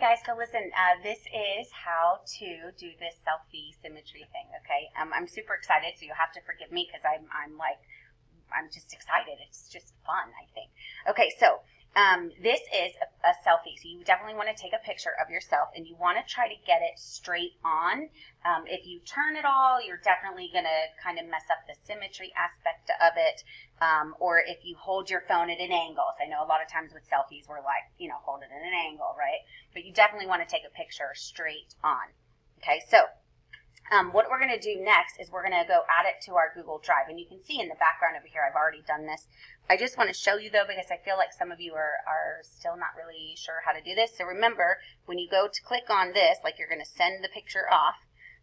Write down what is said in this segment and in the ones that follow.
guys, so listen, this is how to do this selfie symmetry thing, okay? I'm super excited, so you'll have to forgive me because I'm just excited. It's just fun, I think. Okay, so this is a selfie, so you definitely want to take a picture of yourself, and you want to try to get it straight on. If you turn it all, you're definitely going to kind of mess up the symmetry aspect of it, or if you hold your phone at an angle. So I know a lot of times with selfies, we're like, hold it at an angle, right? But you definitely want to take a picture straight on. Okay, so what we're going to do next is we're going to go add it to our Google Drive. And you can see in the background over here, I've already done this. I just want to show you, though, because I feel like some of you are still not really sure how to do this. So remember, when you go to click on this, like you're going to send the picture off,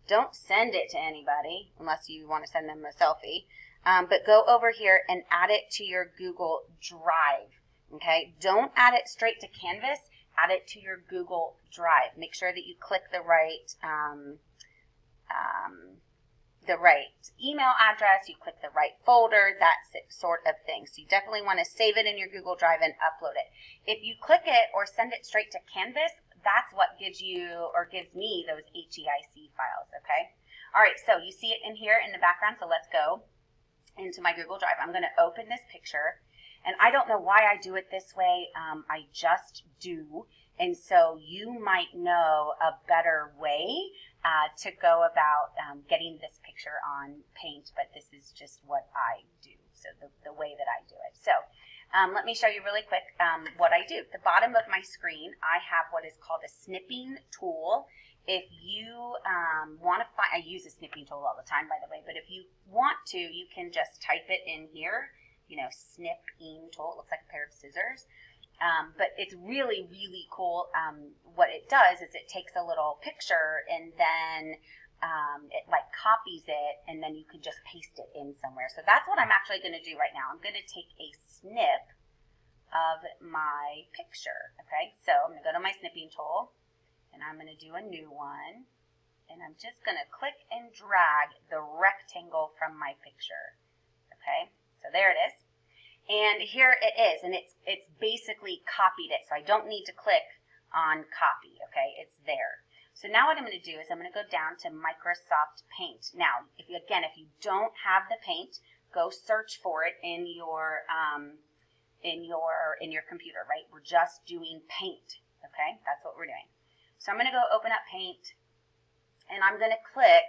don't send it to anybody unless you want to send them a selfie. But go over here and add it to your Google Drive. Okay? Don't add it straight to Canvas. Add it to your Google Drive. Make sure that you click the right email address, you click the right folder, that sort of thing. So you definitely want to save it in your Google Drive and upload it. If you click it or send it straight to Canvas, that's what gives me those HEIC files, okay? All right, so you see it in here in the background, so let's go into my Google Drive. I'm going to open this picture, and I don't know why I do it this way. I just do, and so you might know a better way to go about getting this picture on Paint, but this is just what I do, so the way that I do it. So let me show you really quick what I do. At the bottom of my screen, I have what is called a snipping tool. If you want to find, I use a snipping tool all the time, by the way, but if you want to, you can just type it in here, snipping tool. It looks like a pair of scissors. But it's really, really cool. What it does is it takes a little picture and then it like copies it, and then you can just paste it in somewhere. So that's what I'm actually going to do right now. I'm going to take a snip of my picture. Okay, so I'm going to go to my snipping tool, and I'm going to do a new one, and I'm just going to click and drag the rectangle from my picture. Okay, so there it is. And here it is, and it's basically copied it, so I don't need to click on copy, okay? It's there. So now what I'm going to do is I'm going to go down to Microsoft Paint. Now, if you don't have the Paint, go search for it in your computer, right? We're just doing Paint, okay? That's what we're doing. So I'm going to go open up Paint, and I'm going to click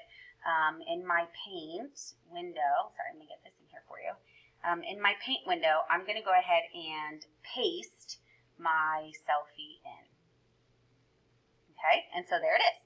in my Paint window. Sorry, let me get this in here for you. In my Paint window, I'm going to go ahead and paste my selfie in. Okay, and so there it is.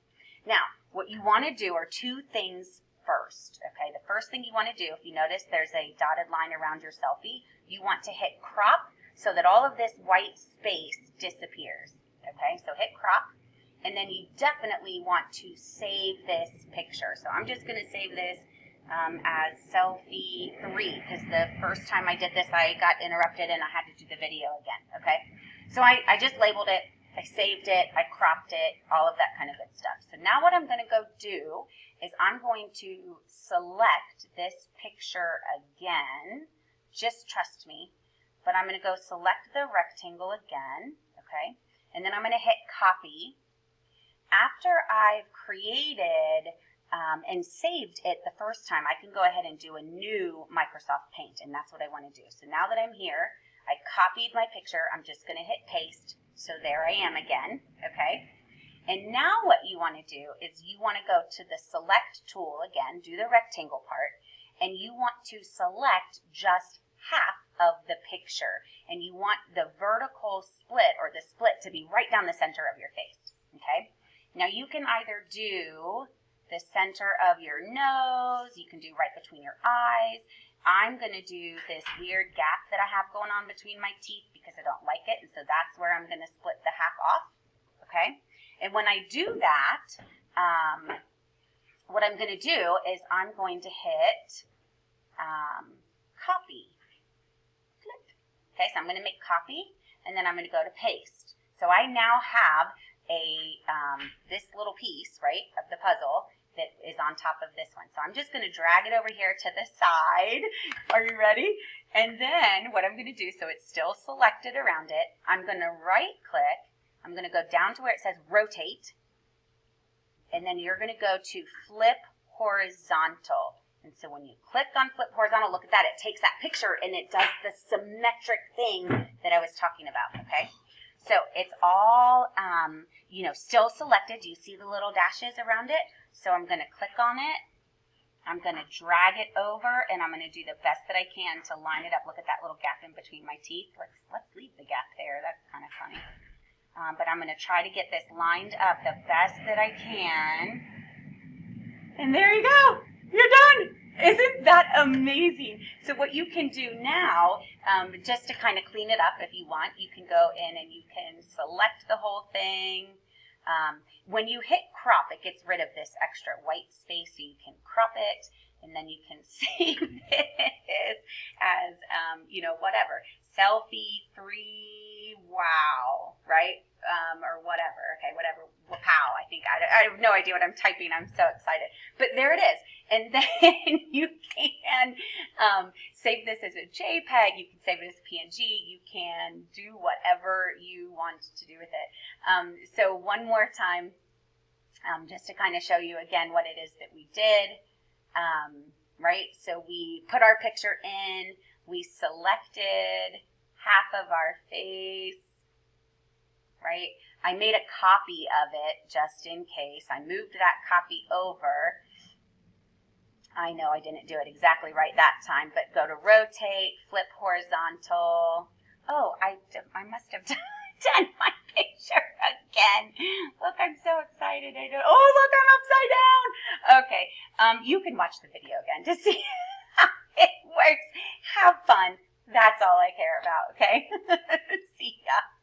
Now, what you want to do are two things first. Okay, the first thing you want to do, if you notice there's a dotted line around your selfie, you want to hit crop so that all of this white space disappears. Okay, so hit crop, and then you definitely want to save this picture. So I'm just going to save this as selfie 3, because the first time I did this I got interrupted and I had to do the video again, okay? So I just labeled it, I saved it, I cropped it, all of that kind of good stuff. So now what I'm going to go do is I'm going to select this picture again, just trust me, but I'm going to go select the rectangle again, okay? And then I'm going to hit copy. After I've created and saved it the first time, I can go ahead and do a new Microsoft Paint, and that's what I want to do. So now that I'm here, I copied my picture, I'm just going to hit paste, so there I am again, okay? And now what you want to do is you want to go to the select tool again, do the rectangle part, and you want to select just half of the picture, and you want the vertical split, or the split, to be right down the center of your face, okay? Now you can either do the center of your nose, you can do right between your eyes. I'm going to do this weird gap that I have going on between my teeth because I don't like it, and so that's where I'm going to split the half off, okay? And when I do that, what I'm going to do is I'm going to hit copy. Click. Okay, so I'm going to make copy, and then I'm going to go to paste. So I now have this little piece, right, of the puzzle that is on top of this one. So I'm just going to drag it over here to the side. Are you ready? And then what I'm going to do, so it's still selected around it, I'm going to right click, I'm going to go down to where it says rotate, and then you're going to go to flip horizontal. And so when you click on flip horizontal, look at that, it takes that picture and it does the symmetric thing that I was talking about, okay? So it's all, still selected. Do you see the little dashes around it? So I'm going to click on it. I'm going to drag it over, and I'm going to do the best that I can to line it up. Look at that little gap in between my teeth. Let's leave the gap there. That's kind of funny. But I'm going to try to get this lined up the best that I can. And there you go. You're done. Isn't that amazing? So what you can do now, just to kind of clean it up if you want, you can go in and you can select the whole thing. When you hit crop, it gets rid of this extra white space, so you can crop it, and then you can save this as, whatever. Selfie 3, wow, right? Or whatever, okay, whatever, wow, I think, I have no idea what I'm typing, I'm so excited. But there it is, and then you can save this as a JPEG, you can save it as a PNG, you can do whatever you want to do with it. So one more time, just to kind of show you again what it is that we did, right? So we put our picture in, we selected half of our face, right? I made a copy of it just in case. I moved that copy over. I know I didn't do it exactly right that time, but go to rotate, flip horizontal. Oh, I must have done my picture again. Look, I'm so excited. Oh, look, I'm upside down. Okay, you can watch the video again to see how it works. Have fun. That's all I care about, okay? See ya.